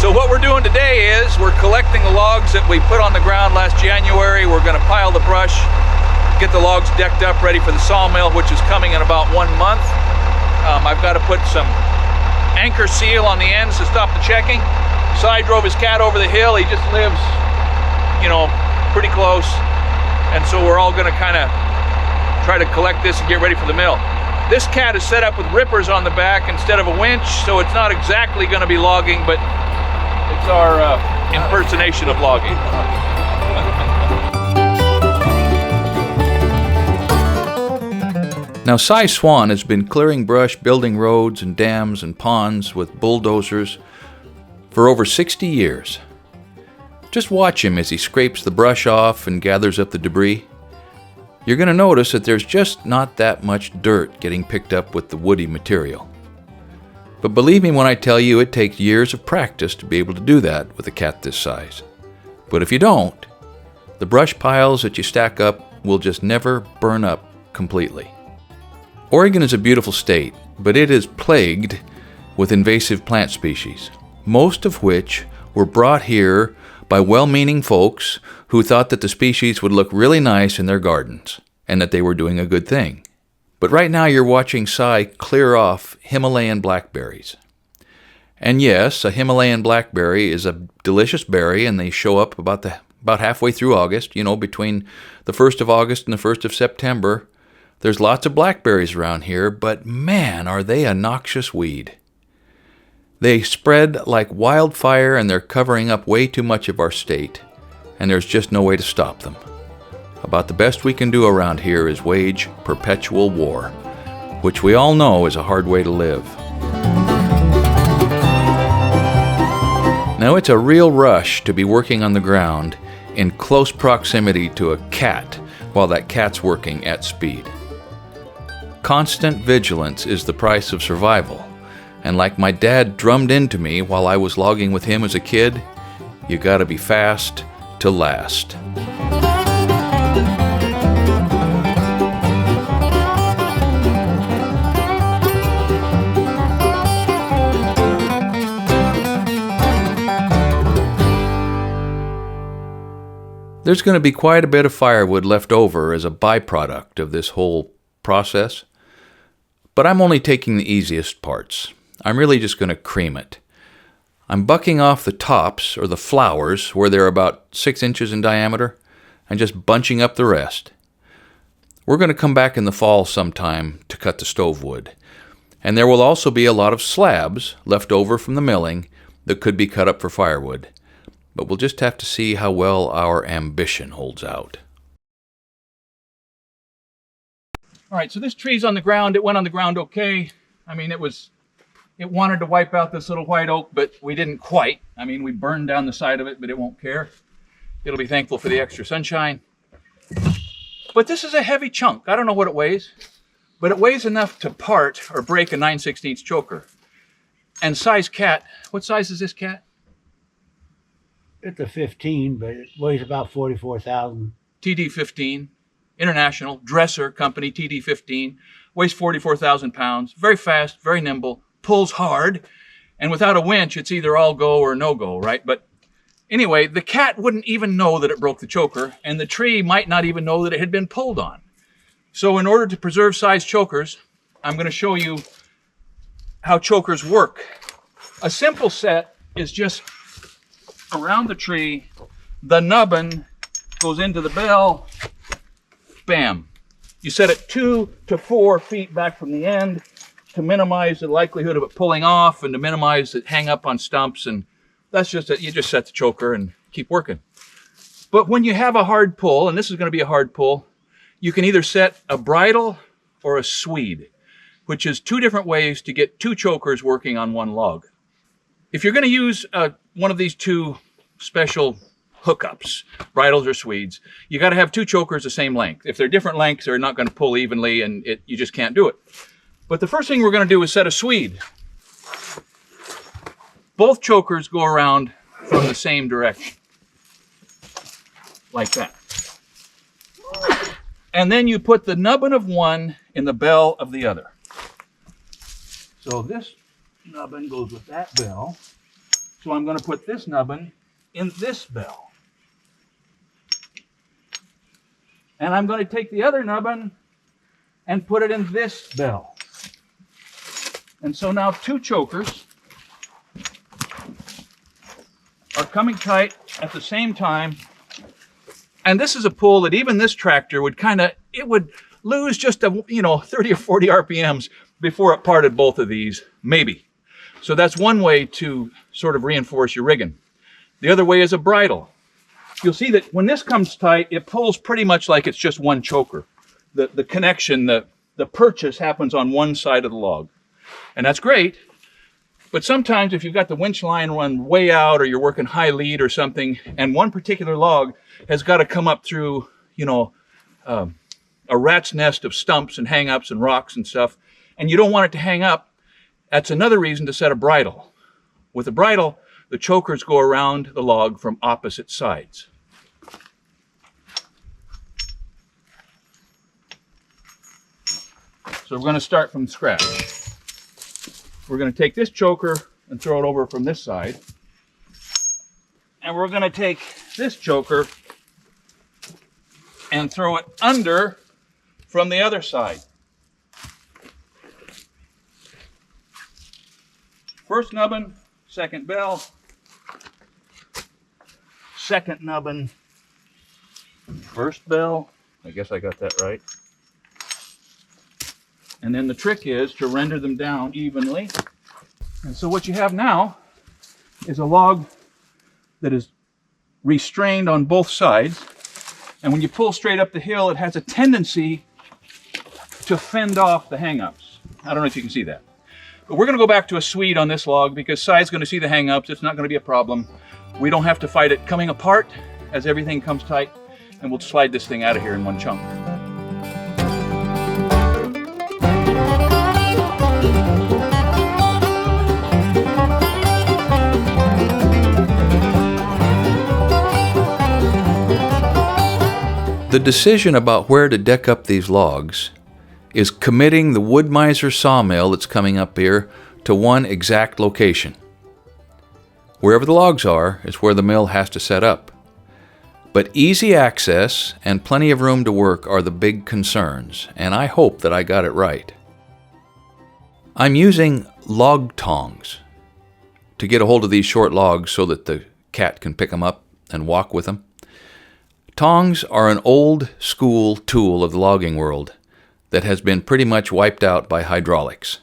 So what we're doing today is we're collecting the logs that we put on the ground last January. We're going to pile the brush, get the logs decked up, ready for the sawmill, which is coming in about 1 month. I've got to put some anchor seal on the ends to stop the checking. Si drove his cat over the hill. He just lives, you know, pretty close. And so we're all going to kind of try to collect this and get ready for the mill. This cat is set up with rippers on the back instead of a winch, so it's not exactly going to be logging, but it's our impersonation of logging. Now, Cy Swan has been clearing brush, building roads and dams and ponds with bulldozers for over 60 years. Just watch him as he scrapes the brush off and gathers up the debris. You're going to notice that there's just not that much dirt getting picked up with the woody material. But believe me when I tell you it takes years of practice to be able to do that with a cat this size. But if you don't, the brush piles that you stack up will just never burn up completely. Oregon is a beautiful state, but it is plagued with invasive plant species, most of which were brought here by well-meaning folks who thought that the species would look really nice in their gardens and that they were doing a good thing. But right now you're watching Cy clear off Himalayan blackberries. And yes, a Himalayan blackberry is a delicious berry, and they show up about halfway through August, you know, between the 1st of August and the 1st of September. There's lots of blackberries around here, but man, are they a noxious weed. They spread like wildfire, and they're covering up way too much of our state, and there's just no way to stop them. About the best we can do around here is wage perpetual war, which we all know is a hard way to live. Now, it's a real rush to be working on the ground in close proximity to a cat while that cat's working at speed. Constant vigilance is the price of survival, and like my dad drummed into me while I was logging with him as a kid, you gotta be fast to last. There's going to be quite a bit of firewood left over as a byproduct of this whole process, but I'm only taking the easiest parts. I'm really just going to cream it. I'm bucking off the tops, or the flowers, where they're about 6 inches in diameter, and just bunching up the rest. We're going to come back in the fall sometime to cut the stove wood, and there will also be a lot of slabs left over from the milling that could be cut up for firewood. But we'll just have to see how well our ambition holds out. All right, so this tree's on the ground. It went on the ground okay. I mean, it wanted to wipe out this little white oak, but we didn't quite. I mean, we burned down the side of it, but it won't care. It'll be thankful for the extra sunshine. But this is a heavy chunk. I don't know what it weighs, but it weighs enough to part or break a 9/16 choker. And size cat, what size is this cat? It's a 15, but it weighs about 44,000. TD15, International Dresser Company, TD15, weighs 44,000 pounds, very fast, very nimble, pulls hard, and without a winch, it's either all go or no go, right? But anyway, the cat wouldn't even know that it broke the choker, and the tree might not even know that it had been pulled on. So in order to preserve size chokers, I'm going to show you how chokers work. A simple set is just around the tree, the nubbin goes into the bell, bam. You set it 2 to 4 feet back from the end to minimize the likelihood of it pulling off and to minimize it hang up on stumps, and that's just it. You just set the choker and keep working. But when you have a hard pull, and this is going to be a hard pull, you can either set a bridle or a swede, which is 2 different ways to get 2 chokers working on one log. If you're going to use one of these 2 special hookups, bridles or swedes, you got to have 2 chokers the same length. If they're different lengths, they're not going to pull evenly, and you just can't do it. But the first thing we're going to do is set a swede. Both chokers go around from the same direction, like that. And then you put the nubbin of one in the bell of the other. So this nubbin goes with that bell, So I'm going to put this nubbin in this bell. And I'm going to take the other nubbin and put it in this bell. And so now two chokers are coming tight at the same time. And this is a pull that even this tractor would it would lose just 30 or 40 RPMs before it parted both of these, maybe. So that's one way to sort of reinforce your rigging. The other way is a bridle. You'll see that when this comes tight, it pulls pretty much like it's just one choker. The connection, the purchase happens on one side of the log. And that's great. But sometimes if you've got the winch line run way out, or you're working high lead or something, and one particular log has got to come up through, a rat's nest of stumps and hang-ups and rocks and stuff, and you don't want it to hang up, that's another reason to set a bridle. With a bridle, the chokers go around the log from opposite sides. So we're going to start from scratch. We're going to take this choker and throw it over from this side. And we're going to take this choker and throw it under from the other side. First nubbin, second bell, second nubbin, first bell. I guess I got that right. And then the trick is to render them down evenly. And so what you have now is a log that is restrained on both sides. And when you pull straight up the hill, it has a tendency to fend off the hang-ups. I don't know if you can see that. But we're going to go back to a swede on this log because Si's going to see the hang-ups. It's not going to be a problem. We don't have to fight it coming apart as everything comes tight. And we'll slide this thing out of here in one chunk. The decision about where to deck up these logs is committing the Wood Miser sawmill that's coming up here to one exact location. Wherever the logs are is where the mill has to set up. But easy access and plenty of room to work are the big concerns, and I hope that I got it right. I'm using log tongs to get a hold of these short logs so that the cat can pick them up and walk with them. Tongs are an old school tool of the logging world that has been pretty much wiped out by hydraulics.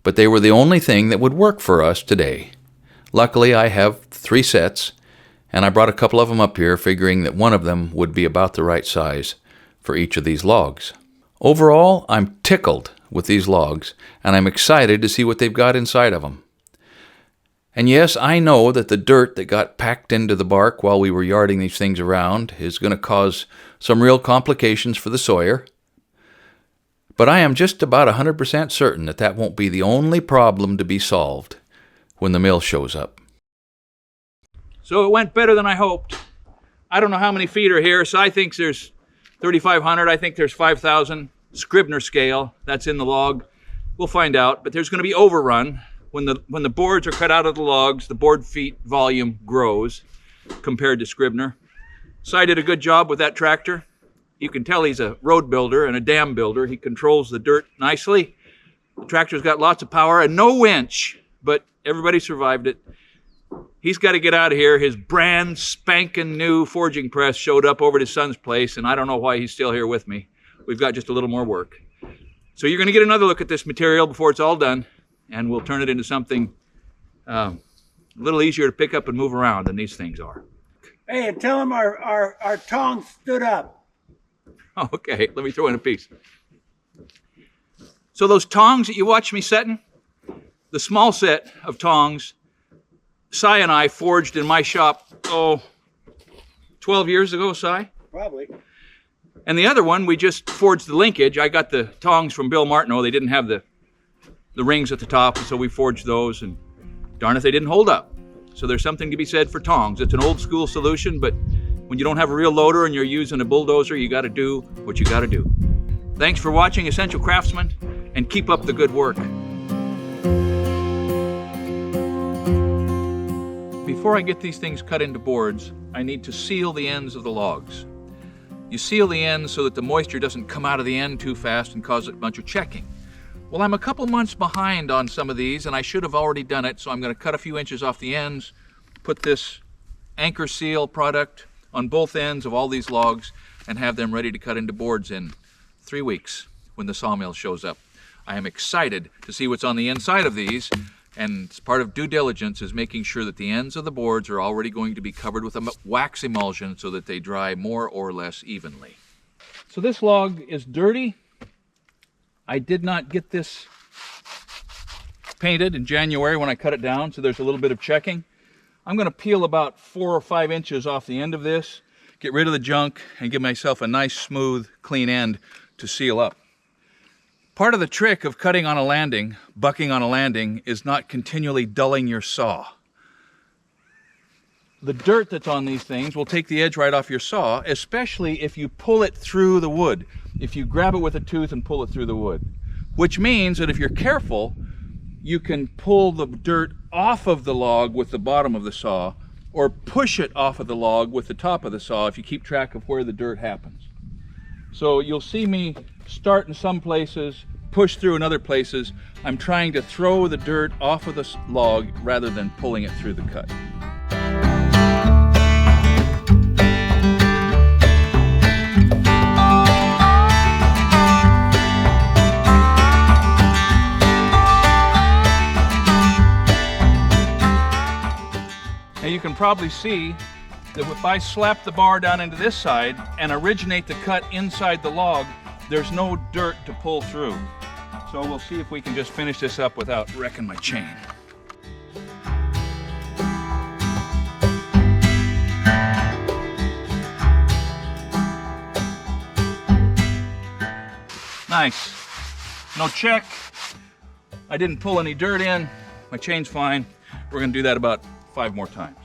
But they were the only thing that would work for us today. Luckily, I have 3 sets, and I brought a couple of them up here, figuring that one of them would be about the right size for each of these logs. Overall, I'm tickled with these logs, and I'm excited to see what they've got inside of them. And yes, I know that the dirt that got packed into the bark while we were yarding these things around is going to cause some real complications for the sawyer. But I am just about 100% certain that that won't be the only problem to be solved when the mill shows up. So it went better than I hoped. I don't know how many feet are here. Si thinks there's 3,500. I think there's 5,000. Scribner scale, that's in the log. We'll find out, but there's going to be overrun. When the boards are cut out of the logs, the board feet volume grows compared to Scribner. Si did a good job with that tractor. You can tell he's a road builder and a dam builder. He controls the dirt nicely. The tractor's got lots of power and no winch, but everybody survived it. He's got to get out of here. His brand spanking new forging press showed up over at his son's place, and I don't know why he's still here with me. We've got just a little more work. So you're going to get another look at this material before it's all done, and we'll turn it into something a little easier to pick up and move around than these things are. Hey, and tell them our tongs stood up. Okay, let me throw in a piece. So those tongs that you watch me setting, the small set of tongs, Si and I forged in my shop, 12 years ago, Si? Probably. And the other one, we just forged the linkage. I got the tongs from Bill Martineau. They didn't have the rings at the top, and so we forged those, and darn if they didn't hold up. So there's something to be said for tongs. It's an old school solution, but when you don't have a real loader and you're using a bulldozer, you got to do what you got to do. Thanks for watching Essential Craftsman, and keep up the good work. Before I get these things cut into boards, I need to seal the ends of the logs. You seal the ends so that the moisture doesn't come out of the end too fast and cause a bunch of checking. Well, I'm a couple months behind on some of these, and I should have already done it, so I'm going to cut a few inches off the ends, put this anchor seal product on both ends of all these logs, and have them ready to cut into boards in 3 weeks when the sawmill shows up. I am excited to see what's on the inside of these, and part of due diligence is making sure that the ends of the boards are already going to be covered with a wax emulsion so that they dry more or less evenly. So this log is dirty. I did not get this painted in January when I cut it down, so there's a little bit of checking. I'm going to peel about 4 or 5 inches off the end of this, get rid of the junk, and give myself a nice, smooth, clean end to seal up. Part of the trick of cutting on a landing, bucking on a landing, is not continually dulling your saw. The dirt that's on these things will take the edge right off your saw, especially if you pull it through the wood. If you grab it with a tooth and pull it through the wood. Which means that if you're careful, you can pull the dirt off of the log with the bottom of the saw, or push it off of the log with the top of the saw if you keep track of where the dirt happens. So you'll see me start in some places, push through in other places. I'm trying to throw the dirt off of the log rather than pulling it through the cut. Now you can probably see that if I slap the bar down into this side and originate the cut inside the log, there's no dirt to pull through. So we'll see if we can just finish this up without wrecking my chain. Nice. No check. I didn't pull any dirt in. My chain's fine. We're going to do that about 5 more times.